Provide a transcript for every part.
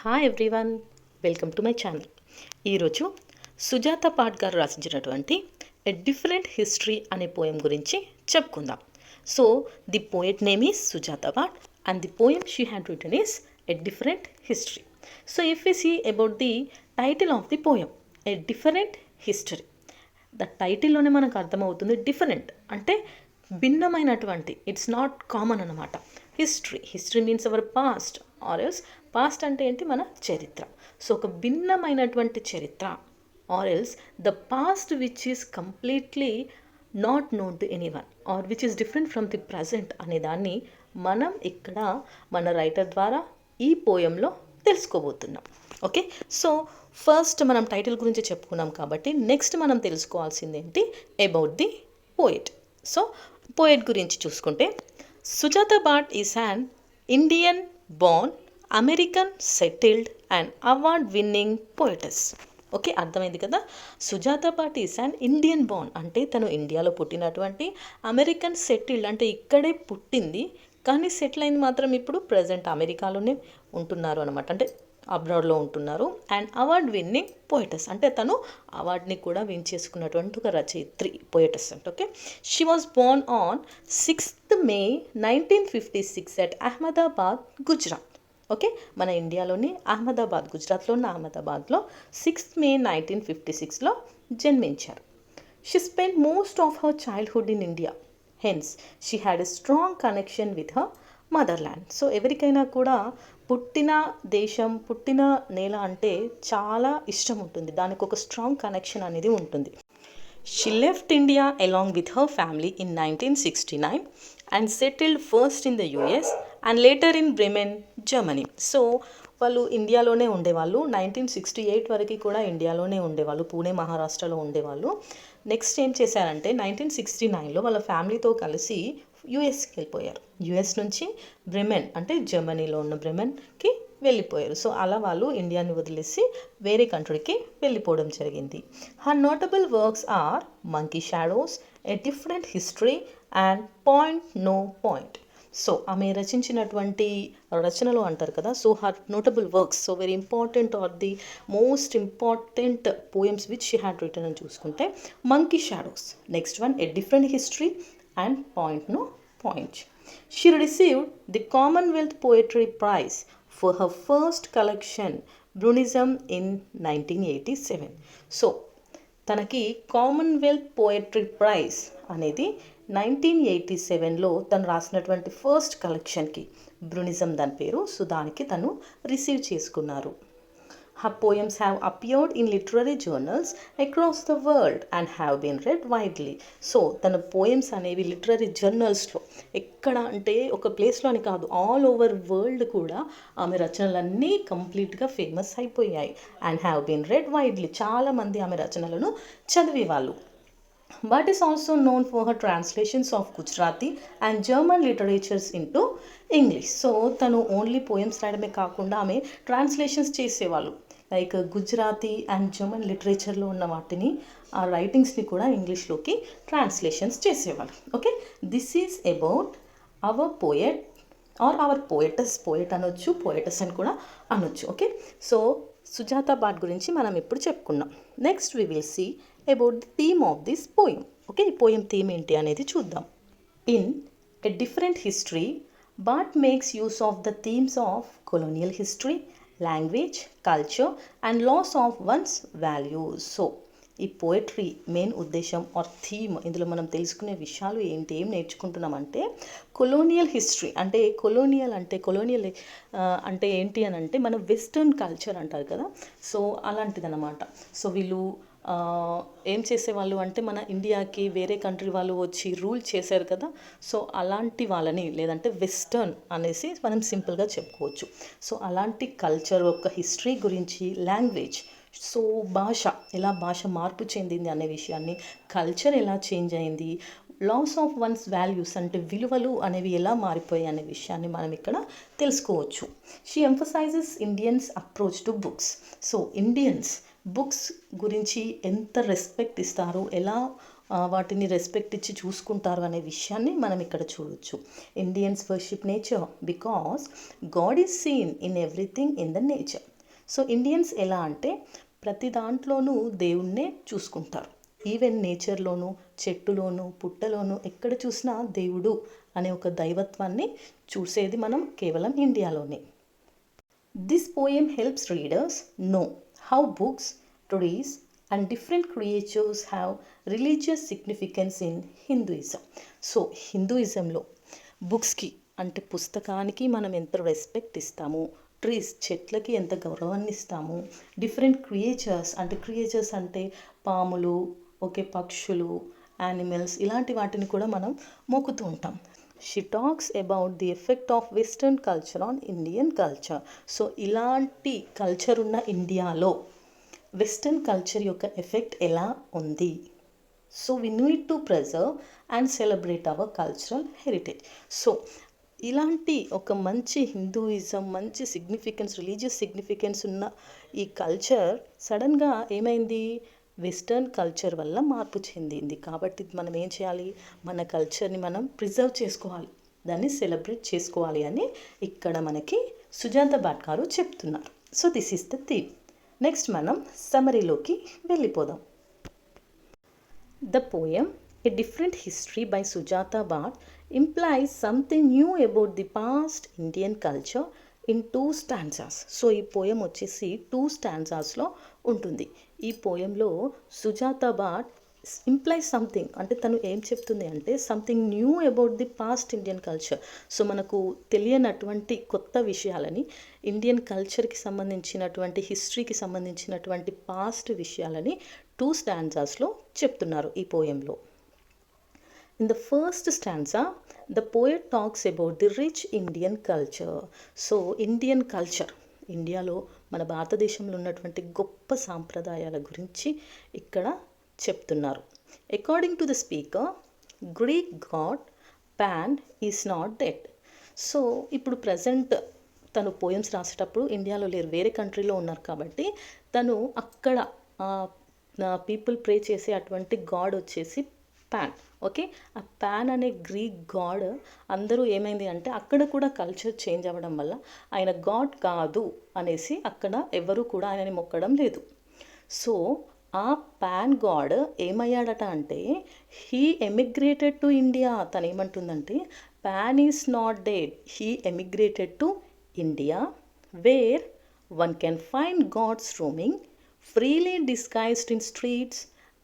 Hi everyone, welcome to my channel. ఈరోజు సుజాత పాట్ గారు రాసించినటువంటి ఎ డిఫరెంట్ హిస్టరీ అనే పోయం గురించి చెప్పుకుందాం. So the poet name is Sujata Bhatt and the poem she had written is a different history. So if we see about the title of the poem a different history, the టైటిల్లోనే మనకు అర్థమవుతుంది different అంటే భిన్నమైనటువంటి, it's not common అన్నమాట. History means our past or else past అంటే ఏంటి, మన చరిత్ర. సో ఒక భిన్నమైనటువంటి చరిత్ర or else the past which is completely not known to anyone or which is different from the present అనే దాన్ని మనం ఇక్కడ మన రైటర్ ద్వారా ఈ పోయంలో తెలుసుకోబోతున్నాం. ఓకే, సో ఫస్ట్ మనం టైటిల్ గురించి చెప్పుకున్నాం కాబట్టి నెక్స్ట్ మనం తెలుసుకోవాల్సింది ఏంటి about the poet. So poet గురించి చూసుకుంటే Sujata Bhatt is an Indian born American settled and award winning poetess. Okay, అర్థమైంది కదా. Sujata Bhatt is an Indian born అంటే తను ఇండియాలో పుట్టినటువంటి, అమెరికన్ సెటిల్డ్ అంటే ఇక్కడే పుట్టింది కానీ సెటిల్ అయింది మాత్రం ఇప్పుడు ప్రజెంట్ అమెరికాలోనే ఉంటున్నారు అనమాట, అంటే అబ్రాడ్లో ఉంటున్నారు. అండ్ అవార్డ్ విన్నింగ్ పోయటస్ అంటే తను అవార్డ్ని కూడా విన్ చేసుకున్నటువంటి ఒక రచయిత్రి, పోయటస్ అంటే. Okay, she was Born on 6th May 1956 at Ahmedabad, Gujarat. Okay, మన ఇండియాలోని అహ్మదాబాద్, గుజరాత్లో ఉన్న అహ్మదాబాద్లో 6th May 1956లో జన్మించారు. She spend most of her childhood in India, hence she had a strong connection with her motherland. So ఎవరికైనా కూడా పుట్టిన దేశం, పుట్టిన నేల అంటే చాలా ఇష్టం ఉంటుంది, దానికి ఒక స్ట్రాంగ్ కనెక్షన్ అనేది ఉంటుంది. She left India along with her family in 1969 and settled first in the US and later in Bremen, Germany. So వాళ్ళు ఇండియాలోనే ఉండేవాళ్ళు, 1968 వరకు కూడా ఇండియాలోనే ఉండేవాళ్ళు, పూణే మహారాష్ట్రలో ఉండేవాళ్ళు. నెక్స్ట్ ఏం చేశారంటే 1969లో వాళ్ళ ఫ్యామిలీతో కలిసి యుఎస్కి వెళ్ళిపోయారు. యుఎస్ నుంచి బ్రెమెన్ అంటే జర్మనీలో ఉన్న బ్రెమెన్కి వెళ్ళిపోయారు. సో అలా వాళ్ళు ఇండియాని వదిలేసి వేరే కంట్రీకి వెళ్ళిపోవడం జరిగింది. Her notable works are monkey shadows, a different history and point no point. So ఆమె రచించినటువంటి రచనలు అంటారు కదా, so her notable works, so very important or the most important poems which she had written అని చూసుకుంటే monkey shadows, next one a different history and point no point. She received the Commonwealth Poetry Prize for her first collection, Brunism, in 1987. So తనకి Commonwealth poetry praise అనేది 1987లో తను రాసినటువంటి first కలెక్షన్కి, బ్రునిజం దాని పేరు, so దానికి తను రిసీవ్ చేసుకున్నారు. Her poems have appeared in literary journals across the world and have been read widely. So తన పోయమ్స్ అనేవి లిటరరీ జర్నల్స్లో, ఎక్కడ అంటే ఒక ప్లేస్లో అని కాదు, ఆల్ ఓవర్ వరల్డ్ కూడా ఆమె రచనలన్నీ కంప్లీట్గా ఫేమస్ అయిపోయాయి. And have been read widely, చాలామంది ఆమె రచనలను చదివేవాళ్ళు. But is also known for her translations of Gujarati and German literatures into English. So తను ఓన్లీ పోయమ్స్ రాయడమే కాకుండా ఆమె ట్రాన్స్లేషన్స్ చేసేవాళ్ళు, లైక్ గుజరాతీ అండ్ జర్మన్ లిటరేచర్లో ఉన్న వాటిని, ఆ రైటింగ్స్ని కూడా ఇంగ్లీష్లోకి ట్రాన్స్లేషన్స్ చేసేవాళ్ళు. Okay, this is about our poet or our poetess. Poet అనొచ్చు, పోయటస్ అని కూడా అనొచ్చు. ఓకే, సో సుజాత పాట్ గురించి మనం ఇప్పుడు చెప్పుకున్నాం. Next we will see about the theme of this poem. Okay, ఈ పోయం థీమ్ ఏంటి అనేది చూద్దాం. In a different history but makes use of the themes of colonial history, language, culture and loss of one's values. So ఈ poetry మెయిన్ ఉద్దేశం or theme, ఇందులో మనం తెలుసుకునే విషయాలు ఏంటి, ఏం నేర్చుకుంటున్నామంటే కొలోనియల్ హిస్టరీ అంటే కొలోనియల్ అంటే ఏంటి అని అంటే మన వెస్టర్న్ కల్చర్ అంటారు కదా, సో అలాంటిదన్నమాట. సో వీళ్ళు ఏం చేసేవాళ్ళు అంటే మన ఇండియాకి వేరే కంట్రీ వాళ్ళు వచ్చి రూల్ చేశారు కదా, సో అలాంటి వాళ్ళని, లేదంటే వెస్టర్న్ అనేసి మనం సింపుల్గా చెప్పుకోవచ్చు. సో అలాంటి కల్చర్ యొక్క హిస్టరీ గురించి, లాంగ్వేజ్, సో భాష మార్పు చెందింది అనే విషయాన్ని, కల్చర్ ఎలా చేంజ్ అయింది, లాస్ ఆఫ్ వన్స్ వాల్యూస్ అంటే విలువలు అనేవి ఎలా మారిపోయాయి అనే విషయాన్ని మనం ఇక్కడ తెలుసుకోవచ్చు. She emphasises Indians approach to books. So Indians books గురించి ఎంత రెస్పెక్ట్ ఇస్తారు, ఎలా వాటిని రెస్పెక్ట్ ఇచ్చి చూసుకుంటారు అనే విషయాన్ని మనం ఇక్కడ చూడొచ్చు. Indians worship nature because God is seen in everything in the nature. So Indians ఎలా అంటే ప్రతి దాంట్లోనూ దేవుణ్ణే చూసుకుంటారు. ఈవెన్ నేచర్లోను, చెట్టులోను, పుట్టలోను ఎక్కడ చూసినా దేవుడు అనే ఒక దైవత్వాన్ని చూసేది మనం కేవలం ఇండియాలోనే. This poem helps readers know how books, trees and different creatures have religious significance in Hinduism. So హిందూయిజంలో బుక్స్కి అంటే పుస్తకానికి మనం ఎంత రెస్పెక్ట్ ఇస్తాము, ట్రీస్ చెట్లకి ఎంత గౌరవాన్ని ఇస్తాము, డిఫరెంట్ క్రియేచర్స్ అంటే పాములు, పక్షులు, యానిమల్స్ ఇలాంటి వాటిని కూడా మనం మొక్కుతూ ఉంటాం. She talks about the effect of western culture on Indian culture. So ఇలాంటి కల్చర్ ఉన్న ఇండియాలో వెస్టర్న్ కల్చర్ యొక్క ఎఫెక్ట్ ఎలా ఉంది. So we need to preserve and celebrate our cultural heritage. So ఇలాంటి ఒక మంచి హిందూయిజం, మంచి సిగ్నిఫికెన్స్, రిలీజియస్ సిగ్నిఫికెన్స్ ఉన్న ఈ కల్చర్ సడన్గా ఏమైంది, వెస్టర్న్ కల్చర్ వల్ల మార్పు చెందింది. కాబట్టి మనం ఏం చేయాలి, మన కల్చర్ని మనం ప్రిజర్వ్ చేసుకోవాలి, దాన్ని సెలబ్రేట్ చేసుకోవాలి అని ఇక్కడ మనకి సుజాత భాట్ గారు చెప్తున్నారు. So this is the theme. Next మనం సమరీలోకి వెళ్ళిపోదాం. The poem A Different History by Sujata Bhat implies something new about the past Indian culture in 2 stanzas. So ఈ పోయం వచ్చేసి 2 స్టాన్జాస్లో ఉంటుంది. ఈ పోయంలో సుజాత భాట్ ఇంప్లైస్ సంథింగ్, అంటే తను ఏం చెప్తుంది అంటే something knew about the past Indian culture. So మనకు తెలియనటువంటి కొత్త విషయాలని, ఇండియన్ కల్చర్కి సంబంధించినటువంటి, హిస్టరీకి సంబంధించినటువంటి పాస్ట్ విషయాలని 2 స్టాన్జాస్లో చెప్తున్నారు ఈ పోయంలో. In the first stanza, the poet talks about the rich Indian culture. So Indian culture, ఇండియాలో మన భారతదేశంలో ఉన్నటువంటి గొప్ప సాంప్రదాయాల గురించి ఇక్కడ చెప్తున్నారు. According to the speaker, Greek God pan is not dead. So ఇప్పుడు ప్రజెంట్ తను పోయమ్స్ రాసేటప్పుడు ఇండియాలో లేరు, వేరే కంట్రీలో ఉన్నారు కాబట్టి తను అక్కడ పీపుల్ ప్రే చేసే అటువంటి గాడ్ వచ్చేసి పాన్. ఆ పాన్ అనే గ్రీక్ గాడ్ అందరూ ఏమైంది అంటే అక్కడ కూడా కల్చర్ చేంజ్ అవ్వడం వల్ల ఆయన గాడ్ కాదు అనేసి అక్కడ ఎవరు కూడా ఆయనని మొక్కడం లేదు. సో ఆ పాన్ గాడ్ ఏమయ్యాడట అంటే హీ ఎమిగ్రేటెడ్ టు ఇండియా. తను ఏమంటుందంటే Pan is not dead, he emigrated to India where one can find gods roaming freely disguised in streets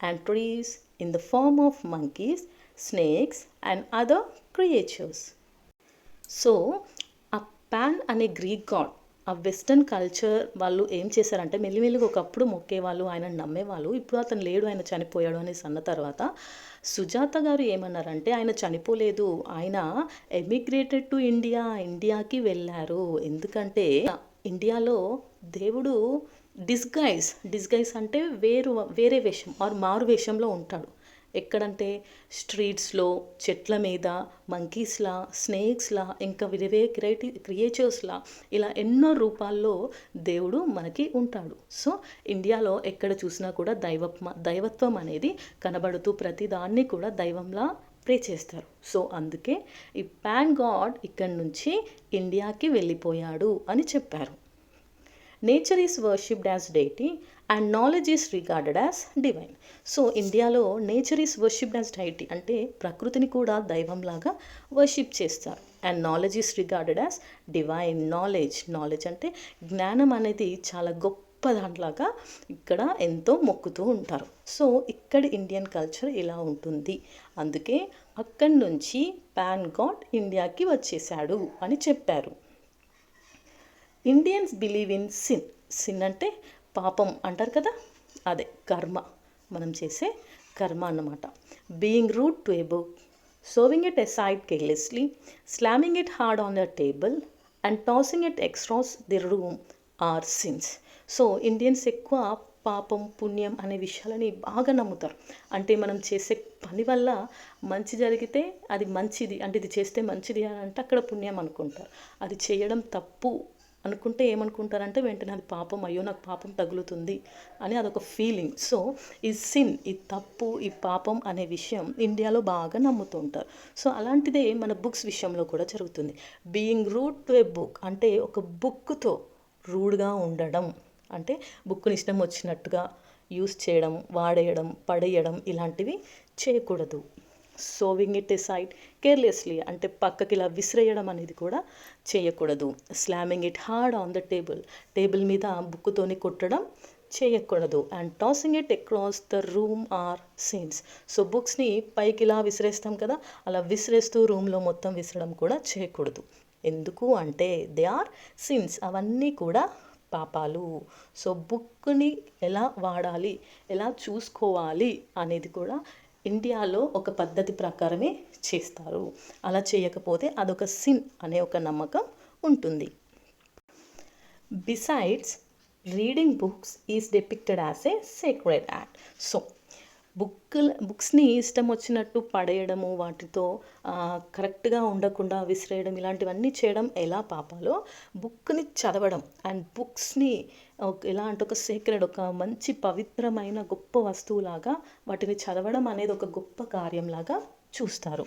and trees in the form of monkeys, snakes and other creatures. So ఆ pan అనే Greek God, ఆ western culture వాళ్ళు ఏం చేశారంటే మెల్లిమెల్లిగా ఒకప్పుడు మొక్కేవాళ్ళు, ఆయన నమ్మేవాళ్ళు, ఇప్పుడు అతను లేడు, ఆయన చనిపోయాడు అనేసి అన్న తర్వాత సుజాత గారు ఏమన్నారంటే ఆయన చనిపోలేదు, ఆయన ఎమిగ్రేటెడ్ టు ఇండియాకి వెళ్ళారు. ఎందుకంటే ఇండియాలో దేవుడు డిస్గైజ్ అంటే వేరే వేషం మారు వేషంలో ఉంటాడు. ఎక్కడంటే స్ట్రీట్స్లో, చెట్ల మీద, మంకీస్లా, స్నేక్స్లా, ఇంకా వేరే క్రియేచర్స్లా, ఇలా ఎన్నో రూపాల్లో దేవుడు మనకి ఉంటాడు. సో ఇండియాలో ఎక్కడ చూసినా కూడా దైవత్వం అనేది కనబడుతూ ప్రతి దాన్ని కూడా దైవంలా ప్రే చేస్తారు. సో అందుకే ఈ పాన్ గాడ్ ఇక్కడి నుంచి ఇండియాకి వెళ్ళిపోయాడు అని చెప్పారు. Nature is worshipped as deity and knowledge is regarded as divine. So ఇండియాలో nature is worshipped as deity అంటే ప్రకృతిని కూడా దైవంలాగా వర్షిప్ చేస్తారు. And knowledge is regarded as divine. Knowledge అంటే జ్ఞానం అనేది చాలా గొప్ప దాంట్లాగా ఇక్కడ ఎంతో మొక్కుతూ ఉంటారు. సో ఇక్కడ ఇండియన్ కల్చర్ ఇలా ఉంటుంది. అందుకే అక్కడి నుంచి పాన్ గాడ్ ఇండియాకి వచ్చేసాడు అని చెప్పారు. ఇండియన్స్ బిలీవ్ ఇన్ సిన్ అంటే పాపం అంటారు కదా, అదే కర్మ, మనం చేసే కర్మ అన్నమాట. Being rude to a book, shoving it aside carelessly, slamming it hard on the table and tossing it across the room are sins. So Indians ఎక్కువ పాపం, పుణ్యం అనే విషయాలని బాగా నమ్ముతారు. అంటే మనం చేసే పని వల్ల మంచి జరిగితే అది మంచిది, అంటే ఇది చేస్తే మంచిది అని అంటే అక్కడ పుణ్యం అనుకుంటారు. అది చేయడం తప్పు అనుకుంటే ఏమనుకుంటారంటే వెంటనే అది పాపం, అయ్యో నాకు పాపం తగులుతుంది అని అదొక ఫీలింగ్. సో ఈ సిన్, ఈ తప్పు, ఈ పాపం అనే విషయం ఇండియాలో బాగా నమ్ముతూ ఉంటారు. సో అలాంటిదే మన బుక్స్ విషయంలో కూడా జరుగుతుంది. Being rude to a book అంటే ఒక బుక్తో రూడ్గా ఉండడం, అంటే బుక్ని ఇష్టం వచ్చినట్టుగా యూస్ చేయడం, వాడేయడం, పడేయడం ఇలాంటివి చేయకూడదు. సోవింగ్ ఇట్ ఎసైడ్ కేర్లెస్లీ అంటే పక్కకి ఇలా విసిరేయడం అనేది కూడా చేయకూడదు. Slamming it hard on the table మీద బుక్కుతోని కొట్టడం చేయకూడదు. And tossing it across the room or scenes. So బుక్స్ని పైకి ఇలా విసిరేస్తాం కదా, అలా విసిరేస్తూ రూమ్లో మొత్తం విసరడం కూడా చేయకూడదు. ఎందుకు అంటే దే ఆర్ సిన్స్, అవన్నీ కూడా పాపాలు. సో బుక్ని ఎలా వాడాలి, ఎలా చూసుకోవాలి అనేది కూడా ఇండియాలో ఒక పద్ధతి ప్రకారమే చేస్తారు. అలా చేయకపోతే అదొక సిన్ అనే ఒక నమ్మకం ఉంటుంది. Besides reading books is depicted as a sacred act. So బుక్స్ని ఇష్టం వచ్చినట్టు పడేయడము, వాటితో కరెక్ట్గా ఉండకుండా విసిరేయడం, ఇలాంటివన్నీ చేయడం ఎలా పాపాలో, బుక్ని చదవడం అండ్ బుక్స్ని ఎలా అంటే ఒక సేక్రెడ్, ఒక మంచి పవిత్రమైన గొప్ప వస్తువులాగా వాటిని చదవడం అనేది ఒక గొప్ప కార్యంలాగా చూస్తారు.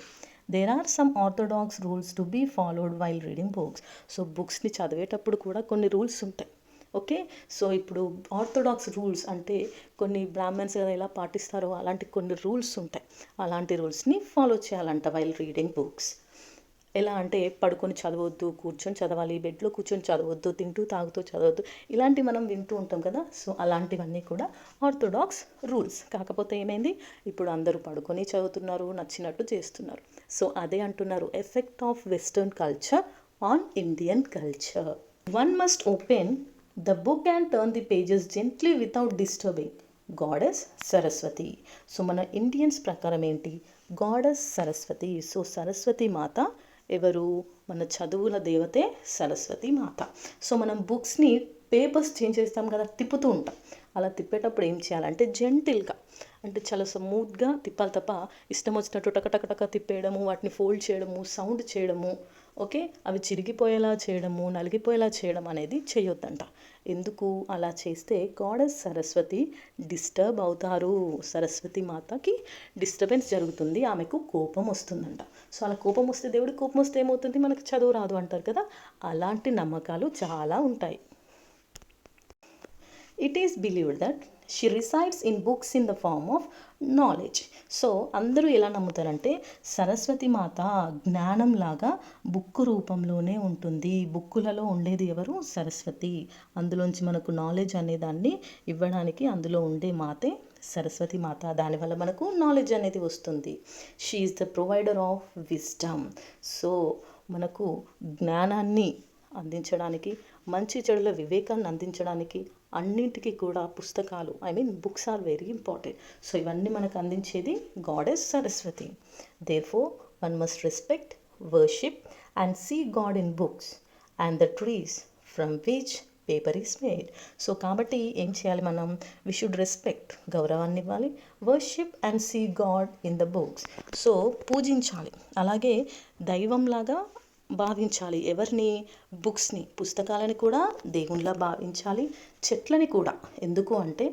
There are some orthodox rules to be followed while reading books. So బుక్స్ని చదివేటప్పుడు కూడా కొన్ని రూల్స్ ఉంటాయి. ఓకే, సో ఇప్పుడు ఆర్థోడాక్స్ రూల్స్ అంటే కొన్ని బ్రాహ్మణ్స్ ఎలా పాటిస్తారో అలాంటి కొన్ని రూల్స్ ఉంటాయి. అలాంటి రూల్స్ని ఫాలో చేయాలంట వైల్ రీడింగ్ బుక్స్. ఎలా అంటే పడుకొని చదవద్దు, కూర్చొని చదవాలి, బెడ్లో కూర్చొని చదవద్దు, తింటూ తాగుతూ చదవద్దు, ఇలాంటివి మనం వింటూ ఉంటాం కదా. సో అలాంటివన్నీ కూడా ఆర్థోడాక్స్ రూల్స్. కాకపోతే ఏమైంది, ఇప్పుడు అందరూ పడుకొని చదువుతున్నారు, నచ్చినట్టు చేస్తున్నారు. సో అదే అంటున్నారు, effect of western culture on Indian culture. One must open the book and turn the pages gently without disturbing goddess Saraswati. So మన ఇండియన్స్ ప్రకారం ఏంటి, గాడెస్ సరస్వతి. సో సరస్వతి మాత ఎవరు, మన చదువుల దేవతే సరస్వతి మాత. సో మనం బుక్స్ని పేపర్స్ చేంజ్ చేస్తాం కదా, తిప్పుతూ ఉంటాం. అలా తిప్పేటప్పుడు ఏం చేయాలంటే జెంటిల్గా, అంటే చాలా స్మూత్గా తిప్పాలి తప్ప ఇష్టం వచ్చినట్టు టకటకటక తిప్పేయడము, వాటిని ఫోల్డ్ చేయడము, సౌండ్ చేయడము, ఓకే, అవి చిరిగిపోయేలా చేయడము, నలిగిపోయేలా చేయడం అనేది చేయొద్దంట. ఎందుకు అలా చేస్తే గాడెస్ సరస్వతి డిస్టర్బ్ అవుతారు. సరస్వతి మాతకి డిస్టర్బెన్స్ జరుగుతుంది, ఆమెకు కోపం వస్తుందంట. సో అలా కోపం వస్తే, దేవుడికి కోపం వస్తే ఏమవుతుంది, మనకు చదువు రాదు అంటారు కదా. అలాంటి నమ్మకాలు చాలా ఉంటాయి. It is believed that she resides in books in the form of knowledge. So అందరూ ఎలా నమ్ముతారంటే సరస్వతి మాత జ్ఞానంలాగా బుక్ రూపంలోనే ఉంటుంది. బుక్కులలో ఉండేది ఎవరు, సరస్వతి. అందులోంచి మనకు నాలెడ్జ్ అనే దాన్ని ఇవ్వడానికి అందులో ఉండే మాతే సరస్వతి మాత. దానివల్ల మనకు నాలెడ్జ్ అనేది వస్తుంది. She is the provider of wisdom. So మనకు జ్ఞానాన్ని అందించడానికి, మంచి చెడుల వివేకాన్ని అందించడానికి అన్నింటికి కూడా పుస్తకాలు, books are very important. So ఇవన్నీ మనకు అందించేది goddess Saraswati. Therefore one must respect, worship and see god in books and the trees from which paper is made. So కాబట్టి ఏం చేయాలి మనం, వి షుడ్ రెస్పెక్ట్, గౌరవాన్ని ఇవ్వాలి, worship and see god in the books. So పూజించాలి, అలాగే దైవంలాగా భావించాలి. ఎవరిని, బుక్స్ని, పుస్తకాలని కూడా దేవునిలా భావించాలి. చెట్లని కూడా, ఎందుకు అంటే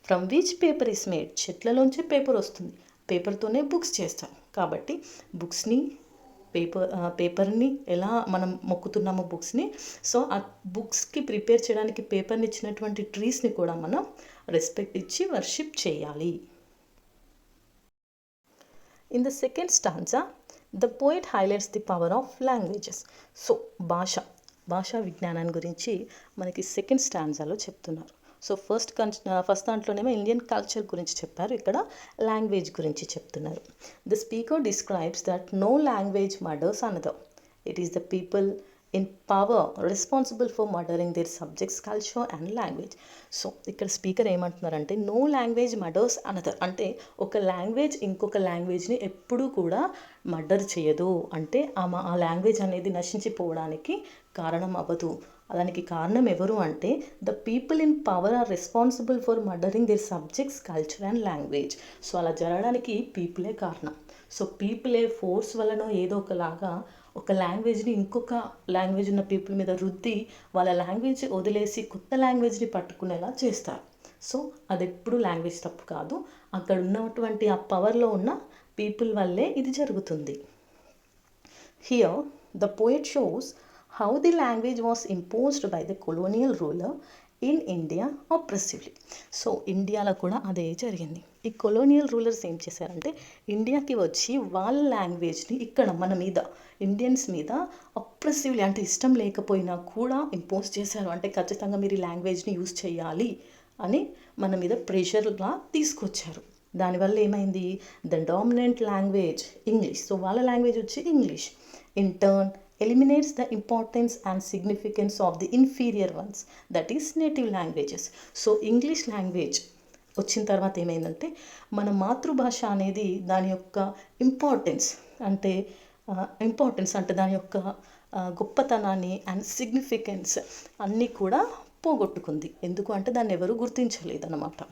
from which paper is made, చెట్లలోంచి పేపర్ వస్తుంది, పేపర్తోనే బుక్స్ చేస్తాం. కాబట్టి బుక్స్ని, పేపర్ని ఎలా మనం మొక్కుతున్నామో బుక్స్ని, సో ఆ బుక్స్కి ప్రిపేర్ చేయడానికి పేపర్ని ఇచ్చినటువంటి ట్రీస్ని కూడా మనం రెస్పెక్ట్ ఇచ్చి వర్షిప్ చేయాలి. In the second stanza the poet highlights the power of languages. So భాషా విజ్ఞానాన్ని గురించి మనకి సెకండ్ స్టాంజాలో చెప్తున్నారు. సో ఫస్ట్ దాంట్లోనేమో ఇండియన్ కల్చర్ గురించి చెప్పారు, ఇక్కడ లాంగ్వేజ్ గురించి చెప్తున్నారు. The speaker describes that no language murders another. It is the people in power responsible for murdering their subjects, culture and language. So ఇక్కడ స్పీకర్ ఏమంటున్నారంటే నో లాంగ్వేజ్ మర్డర్స్ అనదర్, అంటే ఒక language ఇంకొక లాంగ్వేజ్ని ఎప్పుడూ కూడా మర్డర్ చేయదు, అంటే ఆ లాంగ్వేజ్ అనేది నశించిపోవడానికి కారణం అవ్వదు. దానికి కారణం ఎవరు అంటే the people in power are responsible for murdering their subjects, culture and language. So అలా జరగడానికి పీపులే కారణం. సో పీపులే ఫోర్స్ వలన ఏదో ఒకలాగా ఒక లాంగ్వేజ్ని ఇంకొక లాంగ్వేజ్ ఉన్న పీపుల్ మీద రుద్ది వాళ్ళ లాంగ్వేజ్ వదిలేసి కొత్త లాంగ్వేజ్ని పట్టుకునేలా చేస్తారు. సో అది ఎప్పుడు లాంగ్వేజ్ తప్పు కాదు, అక్కడ ఉన్నటువంటి ఆ పవర్లో ఉన్న పీపుల్ వల్లే ఇది జరుగుతుంది. Here, the poet shows how the language was imposed by the colonial ruler in India oppressively. So ఇండియాలో కూడా అదే జరిగింది. ఈ కొలోనియల్ రూలర్స్ ఏం చేశారంటే ఇండియాకి వచ్చి వాళ్ళ లాంగ్వేజ్ని ఇక్కడ మన మీద ఇండియన్స్ మీద ఆప్రెసివ్లీ అంటే ఇష్టం లేకపోయినా కూడా ఇంపోజ్ చేశారు. అంటే ఖచ్చితంగా మీరు ఈ లాంగ్వేజ్ని యూజ్ చేయాలి అని మన మీద ప్రెషర్గా తీసుకొచ్చారు. దానివల్ల ఏమైంది, the dominant language English, so వాళ్ళ లాంగ్వేజ్ వచ్చి English in turn eliminates the importance and significance of the inferior ones, that is native languages. So English language వచ్చిన తర్వాత ఏమైందంటే మన మాతృభాష అనేది దాని యొక్క ఇంపార్టెన్స్ అంటే దాని యొక్క గొప్పతనాన్ని అండ్ సిగ్నిఫికెన్స్ అన్నీ కూడా పోగొట్టుకుంది. ఎందుకు అంటే దాన్ని ఎవరు గుర్తించలేదన్నమాట.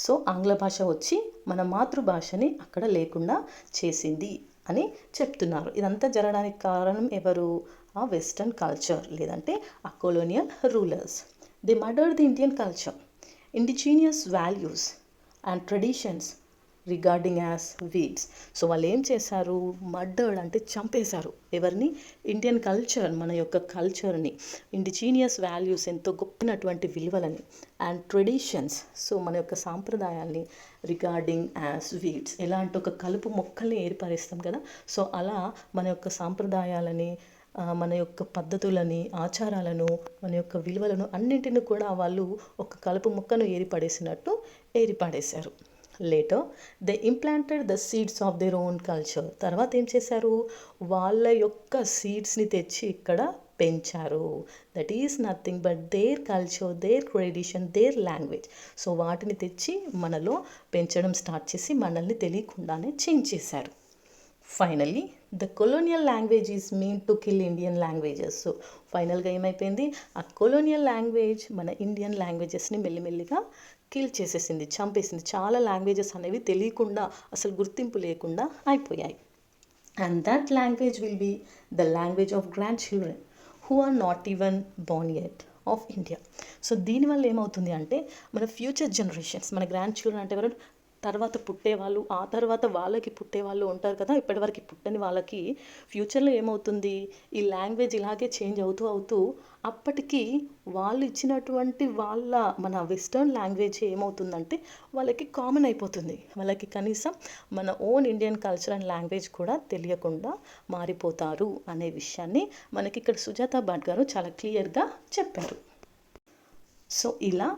సో ఆంగ్ల భాష వచ్చి మన మాతృభాషని అక్కడ లేకుండా చేసింది అని చెప్తున్నారు. ఇదంతా జరగడానికి కారణం ఎవరు, ఆ వెస్టర్న్ కల్చర్ లేదంటే ఆ colonial rulers. They murdered the Indian culture, indigenous values and traditions regarding as weeds. So వాళ్ళు ఏం చేశారు, మర్డర్డ్ అంటే చంపేశారు ఎవరిని, ఇండియన్ కల్చర్ మన యొక్క కల్చర్ని, ఇండిజీనియస్ వాల్యూస్ ఎంతో గొప్పనటువంటి విలువలని, అండ్ ట్రెడిషన్స్ సో మన యొక్క సాంప్రదాయాల్ని, రిగార్డింగ్ యాజ్ వీడ్స్ ఎలా అంటే ఒక కలుపు మొక్కల్ని ఏర్పరుస్తాం కదా, సో అలా మన యొక్క సాంప్రదాయాలని, మన యొక్క పద్ధతులని, ఆచారాలను, మన యొక్క విలువలను అన్నింటిని కూడా వాళ్ళు ఒక కలుపు మొక్కను ఏరిపడేసినట్టు ఏరిపడేశారు. Later they implanted the seeds of their own culture. తర్వాత ఏం చేశారు, వాళ్ళ యొక్క సీడ్స్ని తెచ్చి ఇక్కడ పెంచారు. That is nothing but their culture, their tradition, their language. So వాటిని తెచ్చి మనలో పెంచడం స్టార్ట్ చేసి మనల్ని తెలియకుండానే చేంజ్ చేశారు. Finally the colonial language is mean to kill Indian languages. So ఫైనల్గా ఏమైపోయింది, ఆ కొలోనియల్ లాంగ్వేజ్ మన ఇండియన్ లాంగ్వేజెస్ని మెల్లిమెల్లిగా కిల్ చేసేసింది, చంపేసింది. చాలా లాంగ్వేజెస్ అనేవి తెలియకుండా అసలు గుర్తింపు లేకుండా అయిపోయాయి. And that language will be the language of grandchildren who are not even born yet of India. So దీనివల్ల ఏమవుతుంది అంటే మన ఫ్యూచర్ జనరేషన్స్, మన గ్రాండ్ చిల్డ్రన్ అంటే ఎవరు, తర్వాత పుట్టేవాళ్ళు, ఆ తర్వాత వాళ్ళకి పుట్టేవాళ్ళు ఉంటారు కదా, ఇప్పటివరకు పుట్టని వాళ్ళకి ఫ్యూచర్లో ఏమవుతుంది, ఈ లాంగ్వేజ్ ఇలాగే చేంజ్ అవుతూ అప్పటికి వాళ్ళు ఇచ్చినటువంటి వాళ్ళ మన వెస్టర్న్ లాంగ్వేజ్ ఏమవుతుందంటే వాళ్ళకి కామన్ అయిపోతుంది. వాళ్ళకి కనీసం మన own Indian culture and language కూడా తెలియకుండా మారిపోతారు అనే విషయాన్ని మనకి ఇక్కడ సుజాతా భట్ గారు చాలా క్లియర్గా చెప్పారు. సో ఇలా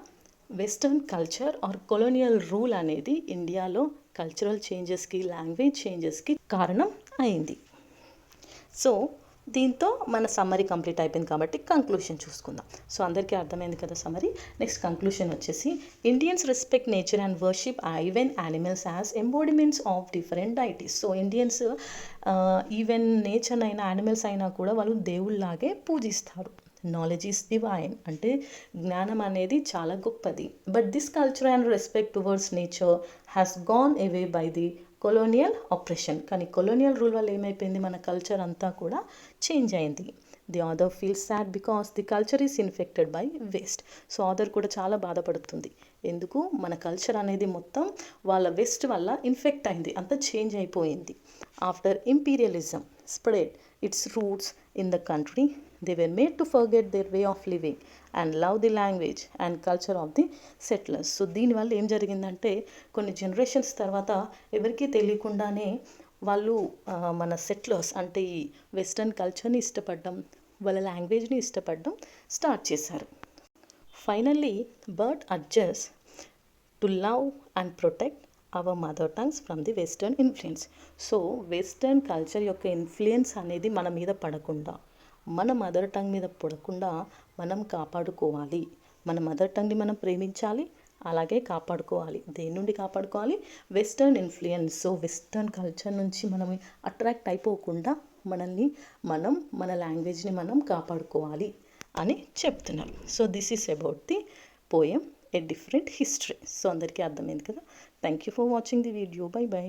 western culture or colonial rule అనేది ఇండియాలో కల్చరల్ చేంజెస్కి, లాంగ్వేజ్ చేంజెస్కి కారణం అయింది. సో దీంతో మన సమ్మరీ కంప్లీట్ అయిపోయింది కాబట్టి కంక్లూషన్ చూసుకుందాం. సో అందరికీ అర్థమైంది కదా సమ్మరీ. నెక్స్ట్ కంక్లూషన్ వచ్చేసి Indians respect nature and worship even animals as embodiments of different deities. So Indians even nature అయినా యానిమల్స్ అయినా కూడా వాళ్ళు దేవుళ్ళలాగే పూజిస్తారు. నాలెడ్జ్ ఈస్ డివైన్ అంటే జ్ఞానం అనేది చాలా గొప్పది. But this culture and respect towards nature has gone away by the colonial operation. కానీ కొలోనియల్ రూల్ వల్ల ఏమైపోయింది, మన కల్చర్ అంతా కూడా చేంజ్ అయింది. The author feels sad because the culture is infected by waste. So author కూడా చాలా బాధపడుతుంది. ఎందుకు, మన కల్చర్ అనేది మొత్తం వాళ్ళ వెస్ట్ వల్ల ఇన్ఫెక్ట్ అయింది, అంతా చేంజ్ అయిపోయింది. After imperialism spread it's roots in the country, they were made to forget their way of living and love the language and culture of the settlers. So దీనివల్ల ఏం జరిగిందంటే కొన్ని జనరేషన్స్ తర్వాత ఎవరికీ తెలియకుండానే వాళ్ళు మన సెటిలర్స్ అంటే ఈ వెస్టర్న్ కల్చర్ని ఇష్టపడడం, వాళ్ళ లాంగ్వేజ్ని ఇష్టపడడం స్టార్ట్ చేశారు. Finally bird adjust to love and protect our mother tongues from the western influence. So western culture యొక్క ఇన్ఫ్లుయెన్స్ అనేది మన మీద పడకుండా, మన మదర్ టంగ్ మీద పడకుండా మనం కాపాడుకోవాలి. మన మదర్ టంగ్ని మనం ప్రేమించాలి, అలాగే కాపాడుకోవాలి. దేని నుండి కాపాడుకోవాలి, western influence. So western culture నుంచి మనం అట్రాక్ట్ అయిపోకుండా మనల్ని మనం మన లాంగ్వేజ్ని మనం కాపాడుకోవాలి అని చెప్తున్నారు. So this is about the poem a different history. So అందరికీ అర్థమైంది కదా. Thank you for watching the video. By by.